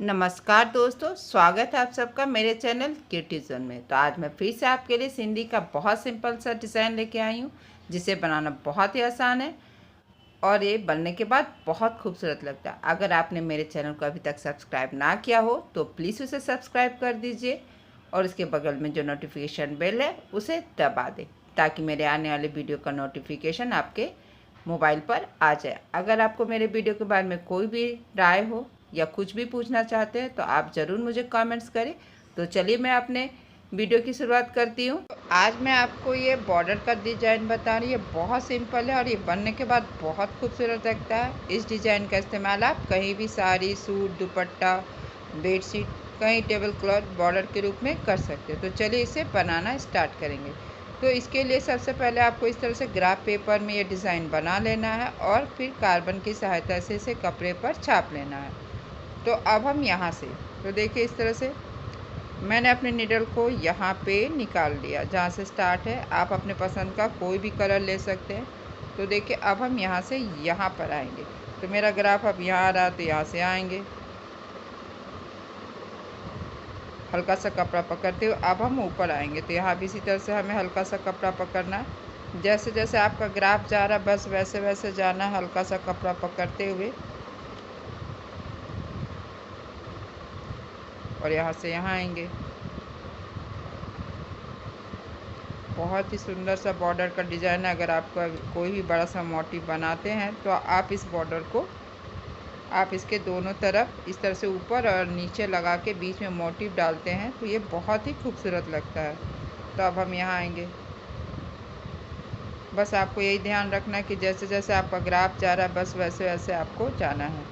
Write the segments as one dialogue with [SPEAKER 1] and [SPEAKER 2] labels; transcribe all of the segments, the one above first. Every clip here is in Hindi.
[SPEAKER 1] नमस्कार दोस्तों, स्वागत है आप सबका मेरे चैनल क्यूटी जोन में। तो आज मैं फिर से आपके लिए सिंधी का बहुत सिंपल सा डिज़ाइन लेके आई हूँ, जिसे बनाना बहुत ही आसान है और ये बनने के बाद बहुत खूबसूरत लगता है। अगर आपने मेरे चैनल को अभी तक सब्सक्राइब ना किया हो तो प्लीज़ उसे सब्सक्राइब कर दीजिए और इसके बगल में जो नोटिफिकेशन बेल है उसे दबा दें, ताकि मेरे आने वाले वीडियो का नोटिफिकेशन आपके मोबाइल पर आ जाए। अगर आपको मेरे वीडियो के बारे में कोई भी राय हो या कुछ भी पूछना चाहते हैं तो आप ज़रूर मुझे कमेंट्स करें। तो चलिए मैं अपने वीडियो की शुरुआत करती हूँ। तो आज मैं आपको ये बॉर्डर का डिज़ाइन बता रही हूँ। ये बहुत सिंपल है और ये बनने के बाद बहुत खूबसूरत लगता है। इस डिज़ाइन का इस्तेमाल आप कहीं भी साड़ी, सूट, दुपट्टा, बेडशीट, कहीं टेबल क्लॉथ बॉर्डर के रूप में कर सकते हो। तो चलिए इसे बनाना स्टार्ट करेंगे। तो इसके लिए सबसे पहले आपको इस तरह से ग्राफ पेपर में ये डिज़ाइन बना लेना है और फिर कार्बन की सहायता से इसे कपड़े पर छाप लेना है। तो अब हम यहाँ से तो देखिए इस तरह से मैंने अपने नीडल को यहाँ पे निकाल लिया, जहाँ से स्टार्ट है। आप अपने पसंद का कोई भी कलर ले सकते हैं। तो देखिए अब हम यहाँ से यहाँ पर आएंगे। तो मेरा ग्राफ अब यहाँ आ रहा है, तो यहाँ से आएंगे, हल्का सा कपड़ा पकड़ते हुए अब हम ऊपर आएंगे। तो यहाँ भी इसी तरह से हमें हल्का सा कपड़ा पकड़ना है। जैसे जैसे आपका ग्राफ जा रहा है बस वैसे वैसे जाना है, हल्का सा कपड़ा पकड़ते हुए। और यहाँ से यहाँ आएंगे। बहुत ही सुंदर सा बॉर्डर का डिज़ाइन है। अगर आपका कोई भी बड़ा सा मोटिव बनाते हैं तो आप इस बॉर्डर को आप इसके दोनों तरफ इस तरह से ऊपर और नीचे लगा के बीच में मोटिव डालते हैं तो ये बहुत ही खूबसूरत लगता है। तो अब हम यहाँ आएंगे। बस आपको यही ध्यान रखना है कि जैसे जैसे आपका ग्राफ जा रहा है बस वैसे वैसे आपको जाना है।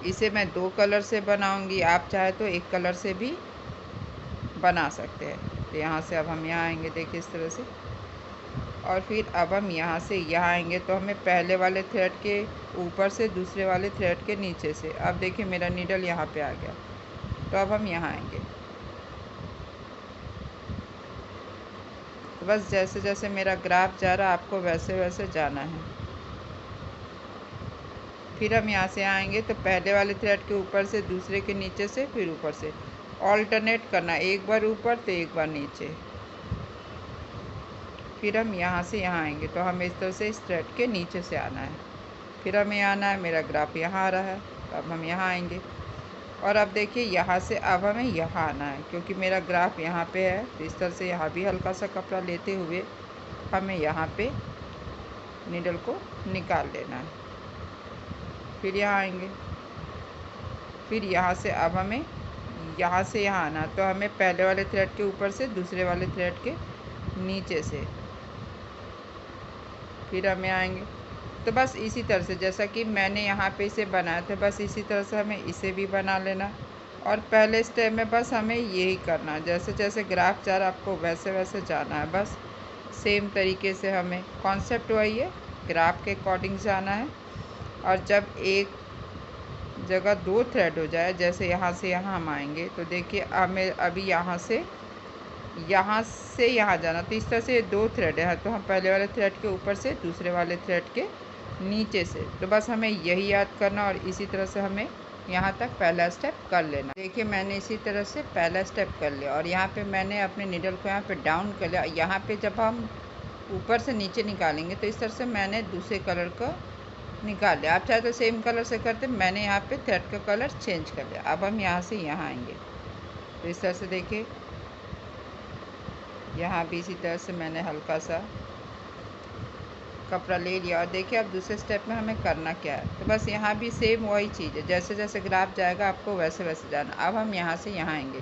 [SPEAKER 1] इसे मैं 2 कलर से बनाऊंगी, आप चाहे तो एक कलर से भी बना सकते हैं। तो यहाँ से अब हम यहाँ आएंगे, देखिए इस तरह से। और फिर अब हम यहाँ से यहाँ आएंगे तो हमें पहले वाले थ्रेड के ऊपर से दूसरे वाले थ्रेड के नीचे से, अब देखिए मेरा नीडल यहाँ पे आ गया। तो अब हम यहाँ आएंगे। तो बस जैसे जैसे मेरा ग्राफ जा रहा है आपको वैसे वैसे जाना है। फिर हम यहाँ से आएंगे तो पहले वाले थ्रेड के ऊपर से दूसरे के नीचे से फिर ऊपर से ऑल्टरनेट करना, एक बार ऊपर तो एक बार नीचे। फिर हम यहाँ से यहाँ आएंगे तो हमें इस तरह से इस थ्रेड के नीचे से आना है। फिर हमें आना है, मेरा ग्राफ यहाँ आ रहा है तो अब हम यहाँ आएंगे। और अब देखिए यहाँ से अब हमें यहाँ आना है, क्योंकि मेरा ग्राफ यहाँ पे है तो इस तरह से यहाँ भी हल्का सा कपड़ा लेते हुए हमें यहाँ पे नीडल को निकाल लेना है। फिर यहाँ आएंगे। फिर यहाँ से अब हमें यहाँ से यहाँ आना, तो हमें पहले वाले थ्रेड के ऊपर से दूसरे वाले थ्रेड के नीचे से फिर हमें आएंगे। तो बस इसी तरह से जैसा कि मैंने यहाँ पे इसे बनाया था बस इसी तरह से हमें इसे भी बना लेना। और पहले स्टेप में बस हमें यही करना, जैसे जैसे ग्राफ जा रहा है आपको वैसे वैसे जाना है। बस सेम तरीके से हमें कॉन्सेप्ट वही है, ग्राफ के अकॉर्डिंग जाना है। और जब एक जगह 2 थ्रेड हो जाए, जैसे यहाँ से यहाँ हम आएंगे तो देखिए हमें अभी यहाँ से यहाँ जाना। तो इस तरह से 2 थ्रेड है तो हम पहले वाले थ्रेड के ऊपर से दूसरे वाले थ्रेड के नीचे से। तो बस हमें यही याद करना और इसी तरह से हमें यहाँ तक पहला स्टेप कर लेना। देखिए मैंने इसी तरह से पहला स्टेप कर लिया और यहाँ पे मैंने अपने नीडल को यहाँ पे डाउन कर लिया। यहाँ पे जब हम ऊपर से नीचे निकालेंगे तो इस तरह से मैंने दूसरे कलर का निकाल लिया। आप चाहे तो सेम कलर से करते, मैंने यहाँ पे थ्रेड का कलर चेंज कर लिया। अब हम यहाँ से यहाँ आएंगे तो इस तरह से देखिए यहाँ भी इसी तरह से मैंने हल्का सा कपड़ा ले लिया। और देखिए अब दूसरे स्टेप में हमें करना क्या है। तो बस यहाँ भी सेम वही चीज़ है, जैसे जैसे ग्राफ जाएगा आपको वैसे वैसे जाना। अब हम यहाँ से यहाँ आएंगे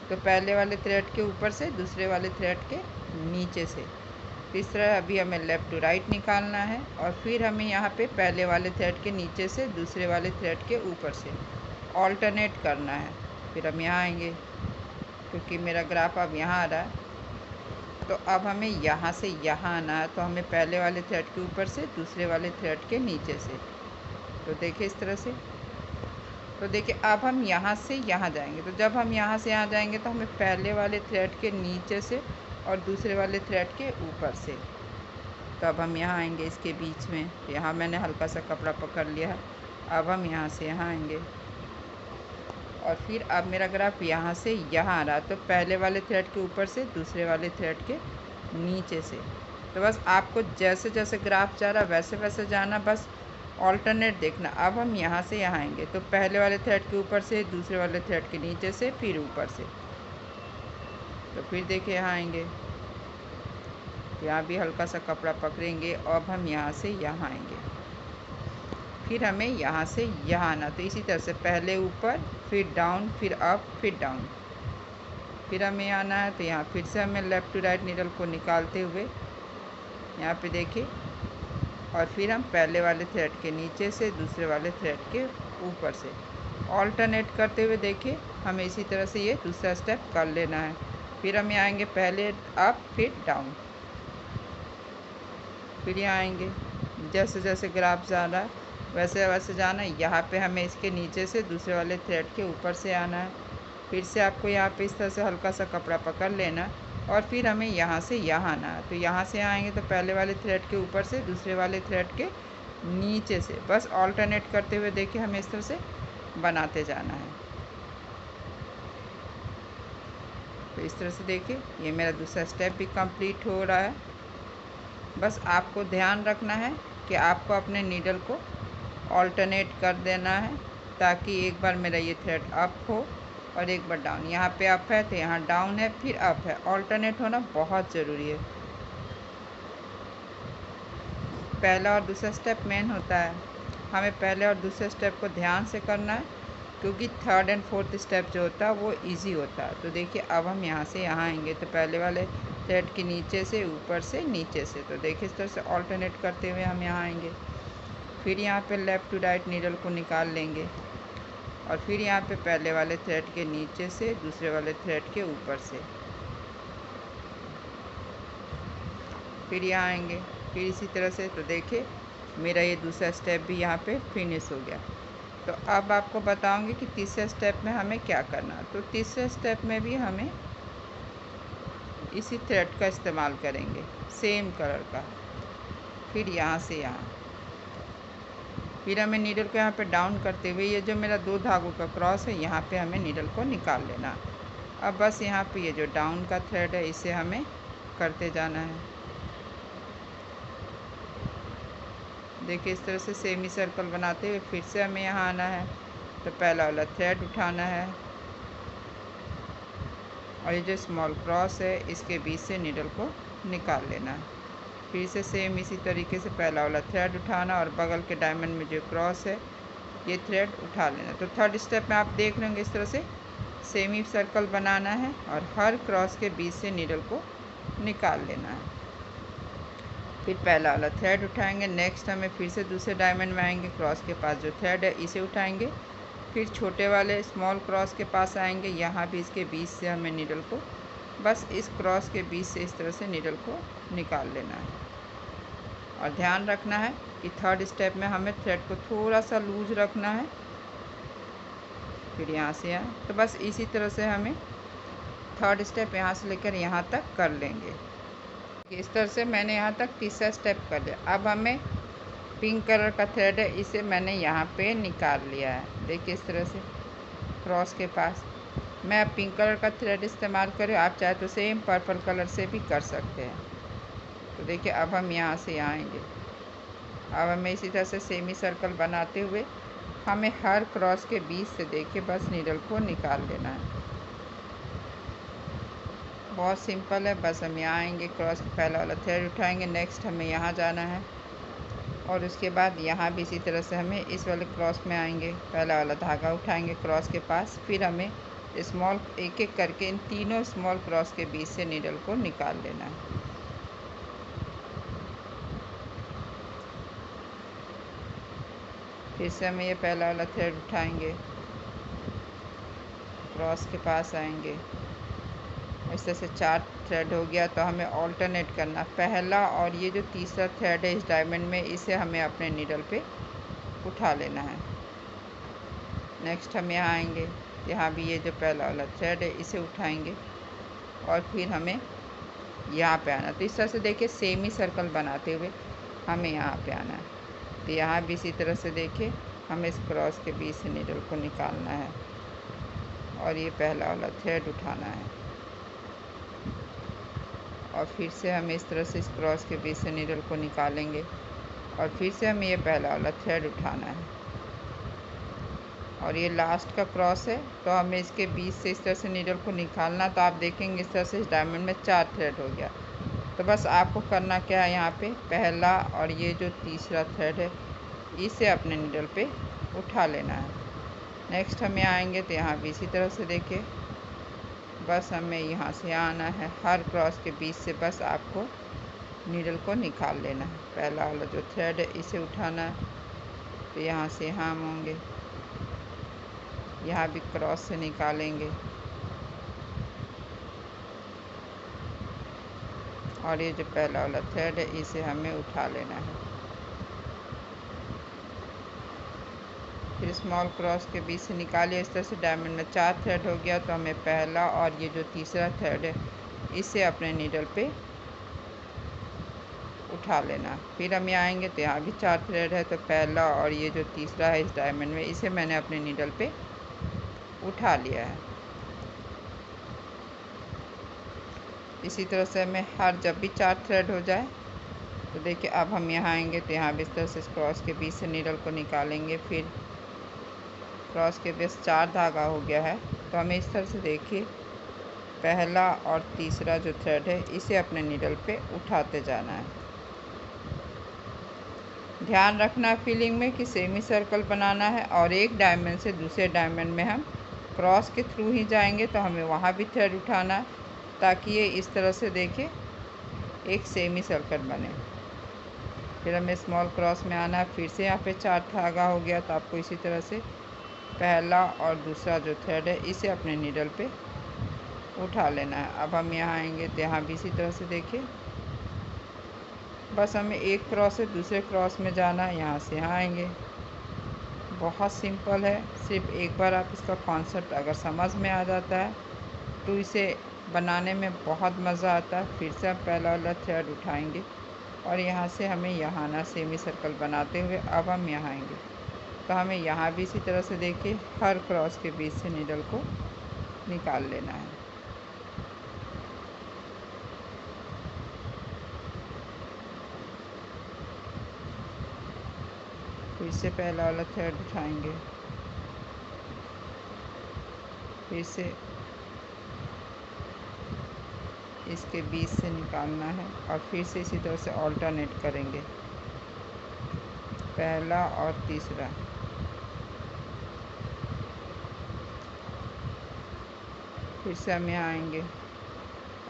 [SPEAKER 1] तो पहले वाले थ्रेड के ऊपर से दूसरे वाले थ्रेड के नीचे से। इस तरह अभी हमें लेफ़्ट टू राइट निकालना है और फिर हमें यहाँ पे पहले वाले थ्रेड के नीचे से दूसरे वाले थ्रेड के ऊपर से ऑल्टरनेट करना है। फिर हम यहाँ आएंगे, क्योंकि मेरा ग्राफ अब यहाँ आ रहा है तो अब हमें यहाँ से यहाँ आना है। तो हमें पहले वाले थ्रेड के ऊपर से दूसरे वाले थ्रेड के नीचे से। तो देखिए इस तरह से। तो देखिए अब हम यहाँ से यहाँ जाएंगे। तो जब हम यहाँ से यहाँ जाएंगे तो हमें पहले वाले थ्रेड के नीचे से और दूसरे वाले थ्रेड के ऊपर से। तो अब हम यहाँ आएंगे इसके बीच में, यहाँ मैंने हल्का सा कपड़ा पकड़ लिया है। अब हम यहाँ से यहाँ आएंगे और फिर अब मेरा ग्राफ यहाँ से यहाँ आ रहा है, तो पहले वाले थ्रेड के ऊपर से दूसरे वाले थ्रेड के नीचे से। तो बस आपको जैसे जैसे ग्राफ जा रहा वैसे वैसे जाना, बस ऑल्टरनेट देखना। अब हम यहाँ से यहाँ आएंगे तो पहले वाले थ्रेड के ऊपर से, दूसरे वाले थ्रेड के नीचे से, फिर ऊपर से। तो फिर देखिए यहाँ आएंगे, यहाँ भी हल्का सा कपड़ा पकड़ेंगे। अब हम यहाँ से यहाँ आएंगे, फिर हमें यहाँ से यहाँ आना। तो इसी तरह से पहले ऊपर, फिर डाउन, फिर अप, फिर डाउन, फिर हमें आना है। तो यहाँ फिर से हमें लेफ़्ट टू राइट नीडल को निकालते हुए यहाँ पे देखिए, और फिर हम पहले वाले थ्रेड के नीचे से दूसरे वाले थ्रेड के ऊपर से ऑल्टरनेट करते हुए देखिए हमें इसी तरह से ये दूसरा स्टेप कर लेना है। फिर हम यहाँ आएंगे, पहले अप, फिर डाउन, फिर यहाँ आएंगे। जैसे जैसे ग्राफ जा रहा है वैसे वैसे जाना है। यहाँ पे हमें इसके नीचे से दूसरे वाले थ्रेड के ऊपर से आना है। फिर से आपको यहाँ पे इस तरह से हल्का सा कपड़ा पकड़ लेना, और फिर हमें यहाँ से यहाँ आना है। तो यहाँ से आएंगे तो पहले वाले थ्रेड के ऊपर से, दूसरे वाले थ्रेड के नीचे से, बस ऑल्टरनेट करते हुए देखिए हमें इस तरह से बनाते जाना है। तो इस तरह से देखिए ये मेरा दूसरा स्टेप भी कंप्लीट हो रहा है। बस आपको ध्यान रखना है कि आपको अपने नीडल को ऑल्टरनेट कर देना है, ताकि एक बार मेरा ये थ्रेड अप हो और एक बार डाउन। यहाँ पे अप है तो यहाँ डाउन है, फिर अप है। ऑल्टरनेट होना बहुत ज़रूरी है। पहला और दूसरा स्टेप मेन होता है, हमें पहले और दूसरे स्टेप को ध्यान से करना है, क्योंकि थर्ड एंड फोर्थ स्टेप जो होता है वो इजी होता है। तो देखिए अब हम यहाँ से यहाँ आएंगे तो पहले वाले थ्रेड के नीचे से, ऊपर से, नीचे से। तो देखिए इस तरह से ऑल्टरनेट करते हुए हम यहाँ आएंगे। फिर यहाँ पे लेफ़्ट टू राइट नीडल को निकाल लेंगे, और फिर यहाँ पे पहले वाले थ्रेड के नीचे से, दूसरे वाले थ्रेड के ऊपर से, फिर यहाँ आएंगे, फिर इसी तरह से। तो देखिए मेरा ये दूसरा स्टेप भी यहाँ पे फिनिश हो गया। तो अब आपको बताऊंगी कि तीसरे स्टेप में हमें क्या करना है। तो तीसरे स्टेप में भी हमें इसी थ्रेड का इस्तेमाल करेंगे, सेम कलर का। फिर यहाँ से यहाँ, फिर हमें नीडल को यहाँ पे डाउन करते हुए ये जो मेरा 2 धागों का क्रॉस है यहाँ पे हमें नीडल को निकाल लेना। अब बस यहाँ पे ये जो डाउन का थ्रेड है इसे हमें करते जाना है। देखिए इस तरह से सेमी सर्कल बनाते हुए फिर से हमें यहाँ आना है। तो पहला वाला थ्रेड उठाना है, और ये जो स्मॉल क्रॉस है इसके बीच से नीडल को निकाल लेना है। फिर से सेम इसी तरीके से पहला वाला थ्रेड उठाना, और बगल के डायमंड में जो क्रॉस है ये थ्रेड उठा लेना। तो थर्ड स्टेप में आप देख लेंगे इस तरह से सेमी सर्कल बनाना है, और हर क्रॉस के बीच से नीडल को निकाल लेना है। फिर पहला वाला थ्रेड उठाएंगे। नेक्स्ट हमें फिर से दूसरे डायमंड में आएंगे, क्रॉस के पास जो थ्रेड है इसे उठाएंगे। फिर छोटे वाले स्मॉल क्रॉस के पास आएंगे, यहाँ भी इसके बीच से हमें नीडल को, बस इस क्रॉस के बीच से इस तरह से नीडल को निकाल लेना है। और ध्यान रखना है कि थर्ड स्टेप में हमें थ्रेड को थोड़ा सा लूज रखना है। फिर यहाँ से यहाँ, तो बस इसी तरह से हमें थर्ड स्टेप यहाँ से लेकर यहाँ तक कर लेंगे। इस तरह से मैंने यहाँ तक तीसरा स्टेप कर लिया। अब हमें पिंक कलर का थ्रेड है, इसे मैंने यहाँ पे निकाल लिया है। देखिए इस तरह से क्रॉस के पास मैं अब पिंक कलर का थ्रेड इस्तेमाल करें, आप चाहे तो सेम पर्पल कलर से भी कर सकते हैं। तो देखिए अब हम यहाँ से यहाँ आएंगे। अब हमें इसी तरह से सेमी सर्कल बनाते हुए हमें हर क्रॉस के बीच से देखिए बस नीडल को निकाल लेना है। बहुत सिंपल है। बस हम यहाँ आएंगे, क्रॉस पहला वाला थ्रेड उठाएंगे। नेक्स्ट हमें यहाँ जाना है, और उसके बाद यहाँ भी इसी तरह से हमें इस वाले क्रॉस में आएंगे, पहला वाला धागा उठाएंगे क्रॉस के पास। फिर हमें स्मॉल एक एक करके इन तीनों स्मॉल क्रॉस के बीच से नीडल को निकाल लेना है। फिर से हमें ये पहला वाला थ्रेड उठाएंगे, क्रॉस के पास आएंगे। इस तरह से 4 थ्रेड हो गया। तो हमें ऑल्टरनेट करना, पहला और ये जो तीसरा थ्रेड है इस डायमंड में, इसे हमें अपने नीडल पे उठा लेना है। नेक्स्ट हम यहाँ आएंगे, यहाँ भी ये जो पहला वाला थ्रेड है इसे उठाएंगे, और फिर हमें यहाँ पे आना। तो इस तरह से देखिए सेमी सर्कल बनाते हुए हमें यहाँ पे आना है। तो यहाँ भी इसी तरह से देखिए हमें इस क्रॉस के बीच से नीडल को निकालना है। और ये पहला वाला थ्रेड उठाना है और फिर से हम इस तरह से इस क्रॉस के बीच से नीडल को निकालेंगे और फिर से हमें ये पहला वाला थ्रेड उठाना है और ये लास्ट का क्रॉस है, तो हमें इसके बीच से इस तरह से नीडल को निकालना। तो आप देखेंगे इस तरह से इस डायमंड में 4 थ्रेड हो गया। तो बस आपको करना क्या है, यहाँ पे पहला और ये जो तीसरा थ्रेड है इसे अपने नीडल पे उठा लेना है। नेक्स्ट हम यहाँ आएंगे तो यहाँ भी इसी तरह से देखिए, बस हमें यहाँ से आना है, हर क्रॉस के बीच से बस आपको नीडल को निकाल लेना है। पहला वाला जो थ्रेड है इसे उठाना है, तो यहाँ से यहाँ हम होंगे, यहाँ भी क्रॉस से निकालेंगे और ये जो पहला वाला थ्रेड है इसे हमें उठा लेना है। फिर स्मॉल क्रॉस के बीच से निकालिए, इस तरह से डायमंड में 4 थ्रेड हो गया। तो हमें पहला और ये जो तीसरा थ्रेड है इसे अपने नीडल पे उठा लेना। फिर हम यहाँ आएंगे तो यहाँ भी 4 थ्रेड है, तो पहला और ये जो तीसरा है इस डायमंड में इसे मैंने अपने नीडल पे उठा लिया है। इसी तरह से हमें हर जब भी 4 थ्रेड हो जाए तो देखिए अब हम यहाँ आएंगे तो यहाँ भी इस तरह से इस क्रॉस के बीच से नीडल को निकालेंगे। फिर क्रॉस के बीच 4 धागा हो गया है, तो हमें इस तरह से देखिए पहला और तीसरा जो थ्रेड है इसे अपने नीडल पे उठाते जाना है। ध्यान रखना फीलिंग में कि सेमी सर्कल बनाना है और एक डायमंड से दूसरे डायमंड में हम क्रॉस के थ्रू ही जाएंगे, तो हमें वहाँ भी थ्रेड उठाना है ताकि ये इस तरह से देखिए एक सेमी सर्कल बने। फिर हमें स्मॉल क्रॉस में आना है, फिर से यहाँ पे 4 धागा हो गया, तो आपको इसी तरह से पहला और दूसरा जो थ्रेड है इसे अपने नीडल पे उठा लेना है। अब हम यहाँ आएंगे तो यहाँ भी इसी तरह से देखिए, बस हमें एक क्रॉस से दूसरे क्रॉस में जाना है। यहाँ से यहाँ आएंगे, बहुत सिंपल है। सिर्फ एक बार आप इसका कॉन्सेप्ट अगर समझ में आ जाता है तो इसे बनाने में बहुत मज़ा आता है। फिर से हम पहला वाला थ्रेड उठाएंगे और यहाँ से हमें यहाँ आना सेमी सर्कल बनाते हुए। अब हम यहाँ आएंगे तो हमें यहाँ भी इसी तरह से देखिए हर क्रॉस के बीच से नीडल को निकाल लेना है। फिर से पहला वाला थ्रेड उठाएंगे, फिर से इसके बीच से निकालना है और फिर से इसी तरह से ऑल्टरनेट करेंगे, पहला और तीसरा। फिर से हम यहाँ आएंगे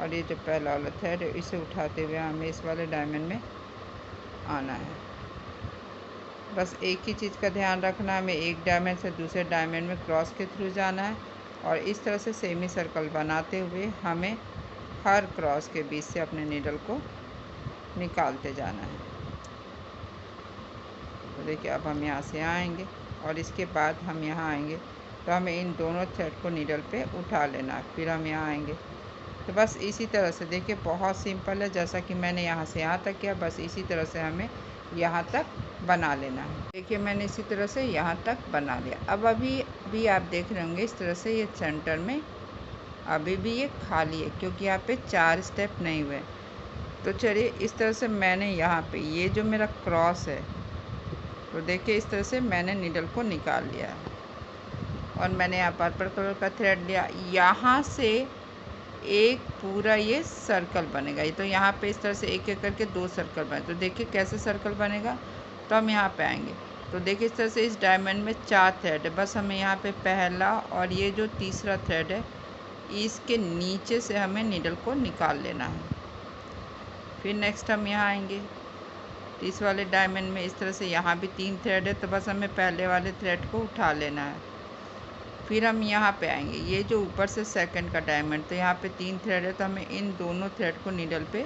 [SPEAKER 1] और ये जो पहला वाला थ्रेड है इसे उठाते हुए हमें इस वाले डायमंड में आना है। बस एक ही चीज़ का ध्यान रखना, हमें एक डायमंड से दूसरे डायमंड में क्रॉस के थ्रू जाना है और इस तरह से सेमी सर्कल बनाते हुए हमें हर क्रॉस के बीच से अपने नीडल को निकालते जाना है। तो देखिए अब हम यहाँ से आएंगे और इसके बाद हम यहाँ आएंगे तो हमें इन दोनों थ्रेड को नीडल पे उठा लेना है। फिर हम यहाँ आएंगे तो बस इसी तरह से देखिए बहुत सिंपल है, जैसा कि मैंने यहाँ से यहाँ तक किया, बस इसी तरह से हमें यहाँ तक बना लेना है। देखिए मैंने इसी तरह से यहाँ तक बना लिया। अब अभी भी आप देख रहे होंगे इस तरह से ये सेंटर में अभी भी ये खाली है क्योंकि यहाँ पे 4 स्टेप नहीं हुए। तो चलिए इस तरह से मैंने यहाँ पे ये जो मेरा क्रॉस है तो देखिए इस तरह से मैंने नीडल को निकाल लिया है और मैंने यहाँ पर्पल कलर का थ्रेड लिया। यहाँ से एक पूरा ये सर्कल बनेगा। ये तो यहाँ पे इस तरह से एक एक करके 2 सर्कल बने। तो देखिए कैसे सर्कल बनेगा, तो हम यहाँ पे आएंगे तो देखिए इस तरह से इस डायमंड में 4 थ्रेड है। बस हमें यहाँ पे पहला और ये जो तीसरा थ्रेड है इसके नीचे से हमें नीडल को निकाल लेना है। फिर नेक्स्ट हम यहाँ आएंगे तो इस वाले डायमंड में इस तरह से यहाँ भी 3 थ्रेड है, तो बस हमें पहले वाले थ्रेड को उठा लेना है। फिर हम यहाँ पे आएंगे, ये जो ऊपर से सेकंड का डायमंड, तो यहाँ पे 3 थ्रेड है, तो हमें इन दोनों थ्रेड को नीडल पे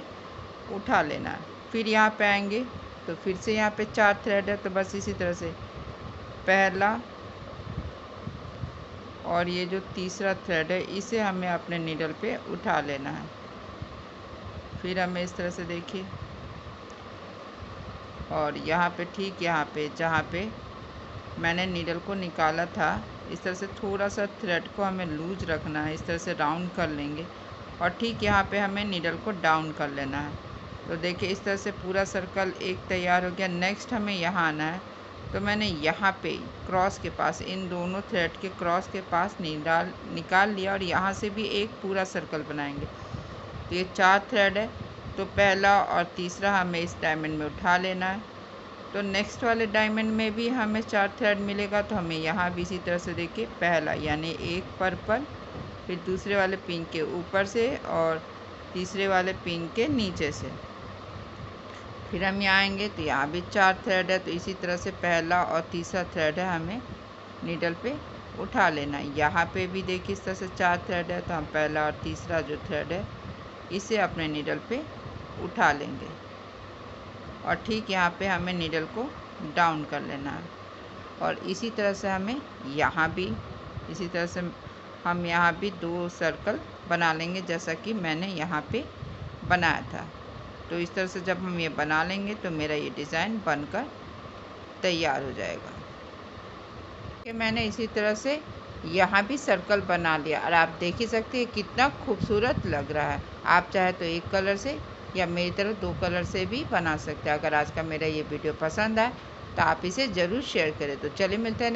[SPEAKER 1] उठा लेना है। फिर यहाँ पे आएंगे तो फिर से यहाँ पे 4 थ्रेड है, तो बस इसी तरह से पहला और ये जो तीसरा थ्रेड है इसे हमें अपने नीडल पे उठा लेना है। फिर हमें इस तरह से देखिए और यहाँ पे ठीक यहाँ पे जहाँ पे मैंने नीडल को निकाला था इस तरह से थोड़ा सा थ्रेड को हमें लूज रखना है, इस तरह से राउंड कर लेंगे और ठीक यहाँ पे हमें नीडल को डाउन कर लेना है। तो देखिए इस तरह से पूरा सर्कल एक तैयार हो गया। नेक्स्ट हमें यहाँ आना है, तो मैंने यहाँ पे क्रॉस के पास, इन दोनों थ्रेड के क्रॉस के पास नीडल निकाल लिया और यहाँ से भी एक पूरा सर्कल बनाएंगे। तो ये 4 थ्रेड है, तो पहला और तीसरा हमें इस डायमंड में उठा लेना है। तो नेक्स्ट वाले डायमंड में भी हमें 4 थ्रेड मिलेगा, तो हमें यहाँ भी इसी तरह से देखिए पहला यानी एक पर्पल, फिर दूसरे वाले पिंक के ऊपर से और तीसरे वाले पिंक के नीचे से, फिर हम यहाँ आएंगे तो यहाँ भी 4 थ्रेड है। तो इसी तरह से पहला और तीसरा थ्रेड है हमें नीडल पे उठा लेना है। यहाँ पे भी देखिए इस तरह से 4 थ्रेड है, तो हम पहला और तीसरा जो थ्रेड है इसे अपने नीडल पे उठा लेंगे और ठीक यहाँ पे हमें नीडल को डाउन कर लेना है। और इसी तरह से हमें यहाँ भी इसी तरह से हम यहाँ भी 2 सर्कल बना लेंगे, जैसा कि मैंने यहाँ पे बनाया था। तो इस तरह से जब हम ये बना लेंगे तो मेरा ये डिज़ाइन बनकर तैयार हो जाएगा। कि मैंने इसी तरह से यहाँ भी सर्कल बना लिया और आप देख ही सकते हैं कितना खूबसूरत लग रहा है। आप चाहे तो एक कलर से या मेरी तरह 2 कलर से भी बना सकते हैं। अगर आज का मेरा ये वीडियो पसंद आए तो आप इसे ज़रूर शेयर करें। तो चलिए मिलते हैं